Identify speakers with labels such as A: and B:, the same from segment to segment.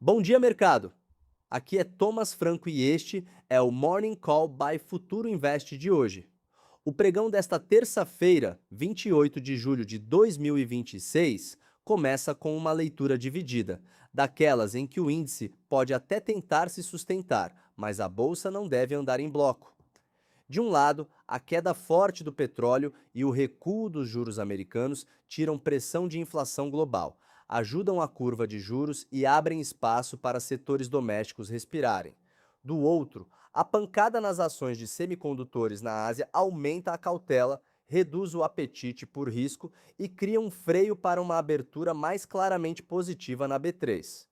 A: Bom dia, mercado! Aqui é Thomas Franco e este é o Morning Call by Futuro Invest de hoje. O pregão desta terça-feira, 28 de julho de 2026, começa com uma leitura dividida, daquelas em que o índice pode até tentar se sustentar, mas a bolsa não deve andar em bloco. De um lado, a queda forte do petróleo e o recuo dos juros americanos tiram pressão de inflação global, ajudam a curva de juros e abrem espaço para setores domésticos respirarem. Do outro, a pancada nas ações de semicondutores na Ásia aumenta a cautela, reduz o apetite por risco e cria um freio para uma abertura mais claramente positiva na B3.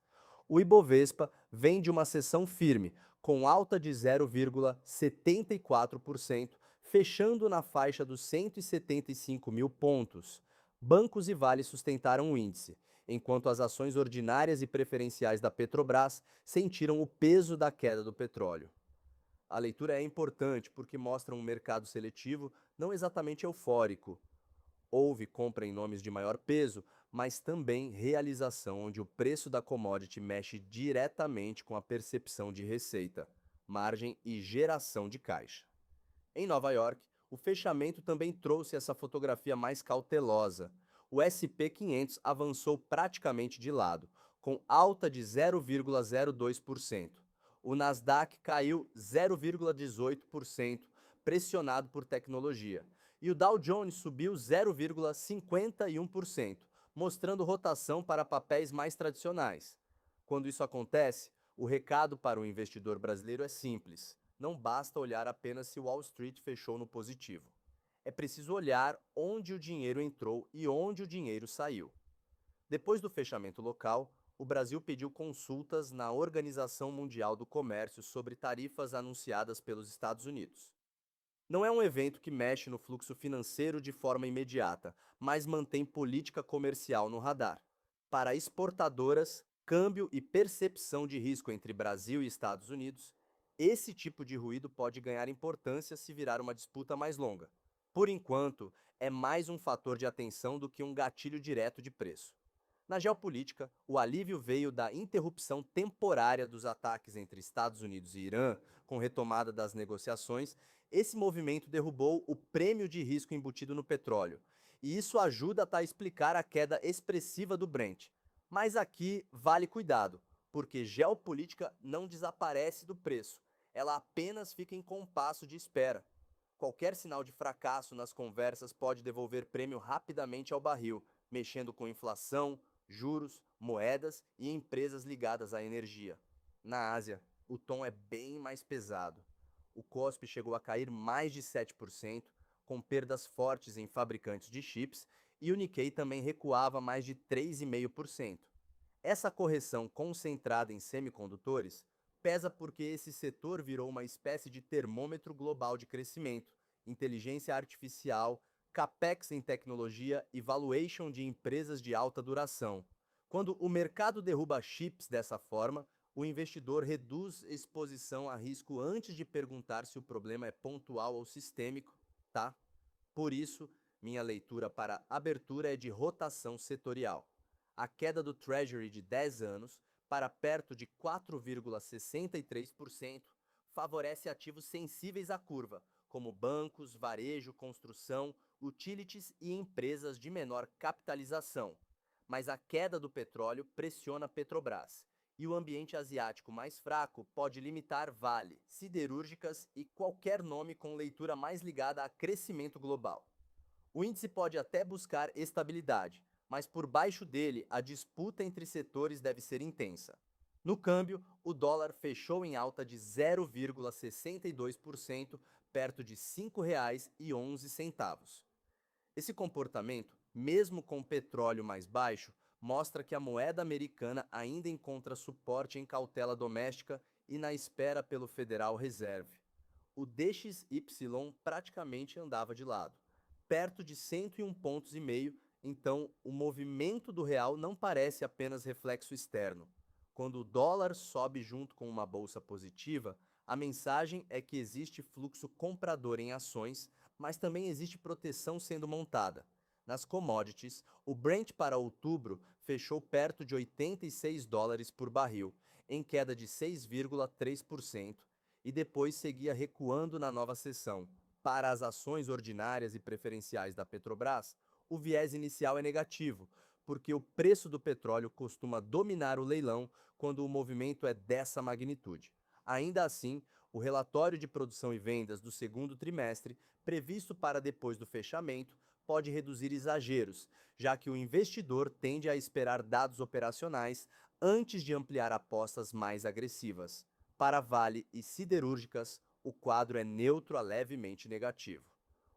A: O Ibovespa vem de uma sessão firme, com alta de 0,74%, fechando na faixa dos 175 mil pontos. Bancos e vales sustentaram o índice, enquanto as ações ordinárias e preferenciais da Petrobras sentiram o peso da queda do petróleo. A leitura é importante porque mostra um mercado seletivo não exatamente eufórico. Houve compra em nomes de maior peso, mas também realização onde o preço da commodity mexe diretamente com a percepção de receita, margem e geração de caixa. Em Nova York, o fechamento também trouxe essa fotografia mais cautelosa. O SP 500 avançou praticamente de lado, com alta de 0,02%. O Nasdaq caiu 0,18%, pressionado por tecnologia. E o Dow Jones subiu 0,51%, mostrando rotação para papéis mais tradicionais. Quando isso acontece, o recado para o investidor brasileiro é simples: não basta olhar apenas se Wall Street fechou no positivo. É preciso olhar onde o dinheiro entrou e onde o dinheiro saiu. Depois do fechamento local, o Brasil pediu consultas na Organização Mundial do Comércio sobre tarifas anunciadas pelos Estados Unidos. Não é um evento que mexe no fluxo financeiro de forma imediata, mas mantém política comercial no radar. Para exportadoras, câmbio e percepção de risco entre Brasil e Estados Unidos, esse tipo de ruído pode ganhar importância se virar uma disputa mais longa. Por enquanto, é mais um fator de atenção do que um gatilho direto de preço. Na geopolítica, o alívio veio da interrupção temporária dos ataques entre Estados Unidos e Irã, com retomada das negociações. Esse movimento derrubou o prêmio de risco embutido no petróleo, e isso ajuda a explicar a queda expressiva do Brent. Mas aqui vale cuidado, porque geopolítica não desaparece do preço, ela apenas fica em compasso de espera. Qualquer sinal de fracasso nas conversas pode devolver prêmio rapidamente ao barril, mexendo com inflação, juros, moedas e empresas ligadas à energia. Na Ásia, o tom é bem mais pesado. O COSP chegou a cair mais de 7%, com perdas fortes em fabricantes de chips, e o Nikkei também recuava mais de 3,5%. Essa correção concentrada em semicondutores pesa porque esse setor virou uma espécie de termômetro global de crescimento, inteligência artificial, capex em tecnologia e valuation de empresas de alta duração. Quando o mercado derruba chips dessa forma, o investidor reduz exposição a risco antes de perguntar se o problema é pontual ou sistêmico, tá? Por isso, minha leitura para abertura é de rotação setorial. A queda do Treasury de 10 anos para perto de 4,63% favorece ativos sensíveis à curva, como bancos, varejo, construção, utilities e empresas de menor capitalização. Mas a queda do petróleo pressiona a Petrobras, e o ambiente asiático mais fraco pode limitar Vale, siderúrgicas e qualquer nome com leitura mais ligada a crescimento global. O índice pode até buscar estabilidade, mas por baixo dele a disputa entre setores deve ser intensa. No câmbio, o dólar fechou em alta de 0,62%, perto de R$ 5,11. Esse comportamento, mesmo com o petróleo mais baixo, mostra que a moeda americana ainda encontra suporte em cautela doméstica e na espera pelo Federal Reserve. O DXY praticamente andava de lado, perto de 101,5 pontos, então o movimento do real não parece apenas reflexo externo. Quando o dólar sobe junto com uma bolsa positiva, a mensagem é que existe fluxo comprador em ações, mas também existe proteção sendo montada. Nas commodities, o Brent para outubro fechou perto de US$ 86 por barril, em queda de 6,3%, e depois seguia recuando na nova sessão. Para as ações ordinárias e preferenciais da Petrobras, o viés inicial é negativo, porque o preço do petróleo costuma dominar o leilão quando o movimento é dessa magnitude. Ainda assim, o relatório de produção e vendas do segundo trimestre, previsto para depois do fechamento, pode reduzir exageros, já que o investidor tende a esperar dados operacionais antes de ampliar apostas mais agressivas. Para Vale e siderúrgicas, o quadro é neutro a levemente negativo.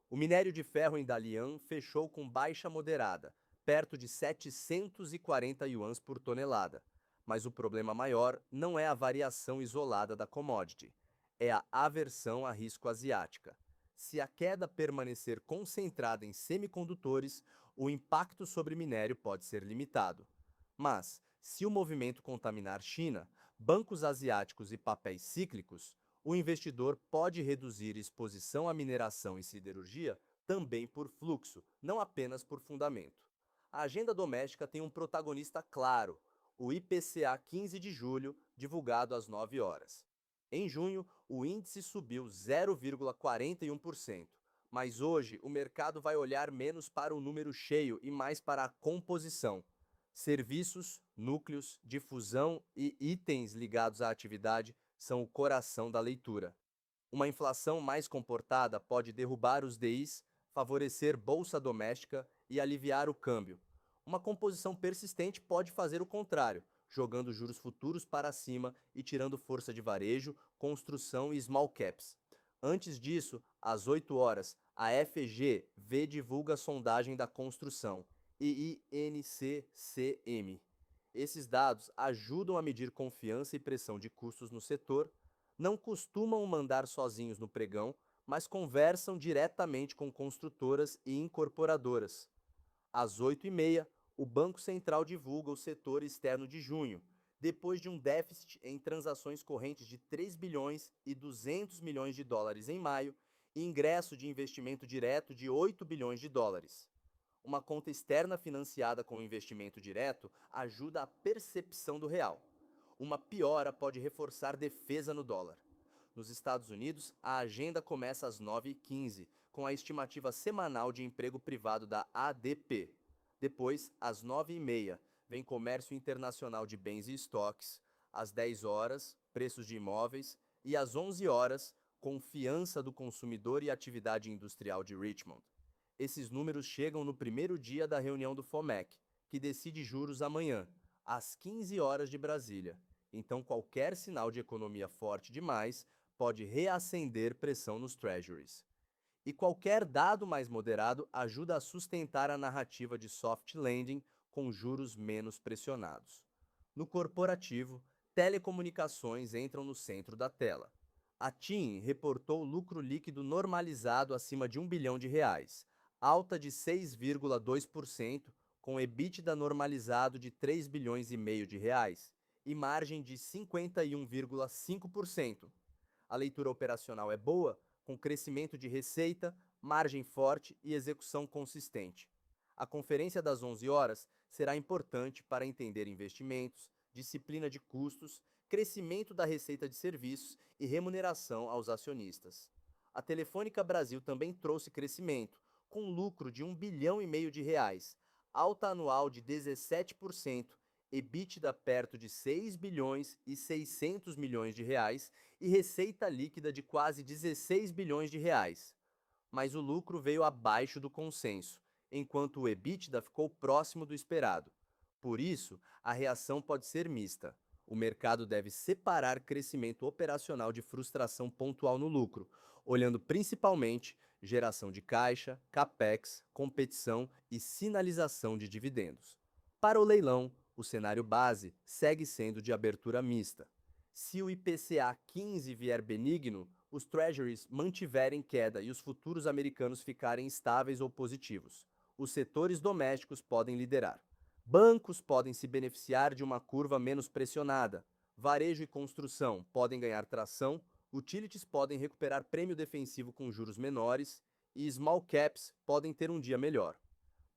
A: O minério de ferro em Dalian fechou com baixa moderada, perto de 740 yuans por tonelada. Mas o problema maior não é a variação isolada da commodity, é a aversão a risco asiática. Se a queda permanecer concentrada em semicondutores, o impacto sobre minério pode ser limitado. Mas, se o movimento contaminar China, bancos asiáticos e papéis cíclicos, o investidor pode reduzir exposição à mineração e siderurgia também por fluxo, não apenas por fundamento. A agenda doméstica tem um protagonista claro, o IPCA 15 de julho, divulgado às 9 horas. Em junho, o índice subiu 0,41%, mas hoje o mercado vai olhar menos para o número cheio e mais para a composição. Serviços, núcleos, difusão e itens ligados à atividade são o coração da leitura. Uma inflação mais comportada pode derrubar os DIs, favorecer bolsa doméstica e aliviar o câmbio. Uma composição persistente pode fazer o contrário, jogando juros futuros para cima e tirando força de varejo, construção e small caps. Antes disso, às 8 horas, a FGV divulga a sondagem da construção, INCCM. Esses dados ajudam a medir confiança e pressão de custos no setor, não costumam mandar sozinhos no pregão, mas conversam diretamente com construtoras e incorporadoras. Às 8h30, o Banco Central divulga o setor externo de junho, depois de um déficit em transações correntes de 3 bilhões e 200 milhões de dólares em maio e ingresso de investimento direto de 8 bilhões de dólares. Uma conta externa financiada com investimento direto ajuda a percepção do real. Uma piora pode reforçar defesa no dólar. Nos Estados Unidos, a agenda começa às 9h15, com a estimativa semanal de emprego privado da ADP. Depois, às 9h30, vem comércio internacional de bens e estoques, às 10 horas, preços de imóveis e às 11 horas, confiança do consumidor e atividade industrial de Richmond. Esses números chegam no primeiro dia da reunião do FOMEC, que decide juros amanhã, às 15 horas de Brasília. Então, qualquer sinal de economia forte demais pode reacender pressão nos treasuries. E qualquer dado mais moderado ajuda a sustentar a narrativa de soft landing com juros menos pressionados. No corporativo, telecomunicações entram no centro da tela. A TIM reportou lucro líquido normalizado acima de R$ 1 bilhão, alta de 6,2%, com EBITDA normalizado de 3 bilhões e meio de reais e margem de 51,5%. A leitura operacional é boa, com crescimento de receita, margem forte e execução consistente. A conferência das 11 horas será importante para entender investimentos, disciplina de custos, crescimento da receita de serviços e remuneração aos acionistas. A Telefônica Brasil também trouxe crescimento, com lucro de 1 bilhão e meio de reais, alta anual de 17%, EBITDA perto de 6 bilhões e 600 milhões de reais e receita líquida de quase 16 bilhões de reais. Mas o lucro veio abaixo do consenso, enquanto o EBITDA ficou próximo do esperado. Por isso, a reação pode ser mista. O mercado deve separar crescimento operacional de frustração pontual no lucro, olhando principalmente geração de caixa, capex, competição e sinalização de dividendos. Para o leilão, o cenário base segue sendo de abertura mista. Se o IPCA 15 vier benigno, os treasuries mantiverem queda e os futuros americanos ficarem estáveis ou positivos. Os setores domésticos podem liderar. Bancos podem se beneficiar de uma curva menos pressionada. Varejo e construção podem ganhar tração, utilities podem recuperar prêmio defensivo com juros menores e small caps podem ter um dia melhor.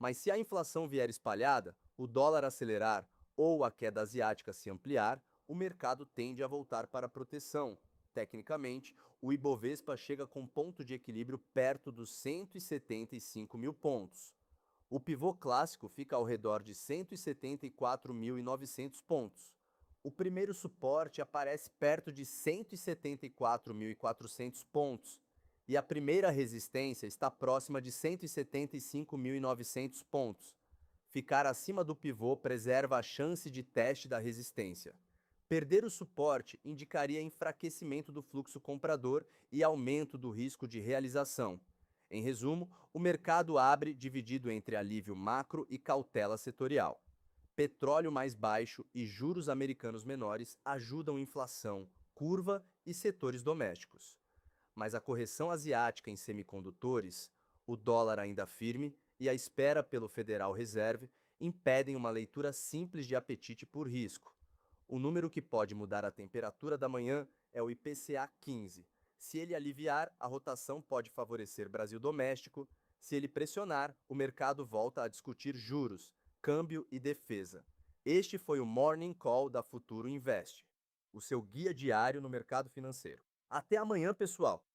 A: Mas se a inflação vier espalhada, o dólar acelerar ou a queda asiática se ampliar, o mercado tende a voltar para a proteção. Tecnicamente, o Ibovespa chega com ponto de equilíbrio perto dos 175 mil pontos. O pivô clássico fica ao redor de 174.900 pontos. O primeiro suporte aparece perto de 174.400 pontos. E a primeira resistência está próxima de 175.900 pontos. Ficar acima do pivô preserva a chance de teste da resistência. Perder o suporte indicaria enfraquecimento do fluxo comprador e aumento do risco de realização. Em resumo, o mercado abre dividido entre alívio macro e cautela setorial. Petróleo mais baixo e juros americanos menores ajudam inflação, curva e setores domésticos. Mas a correção asiática em semicondutores, o dólar ainda firme e a espera pelo Federal Reserve impedem uma leitura simples de apetite por risco. O número que pode mudar a temperatura da manhã é o IPCA 15. Se ele aliviar, a rotação pode favorecer Brasil doméstico. Se ele pressionar, o mercado volta a discutir juros, câmbio e defesa. Este foi o Morning Call da Futuro Invest, o seu guia diário no mercado financeiro. Até amanhã, pessoal!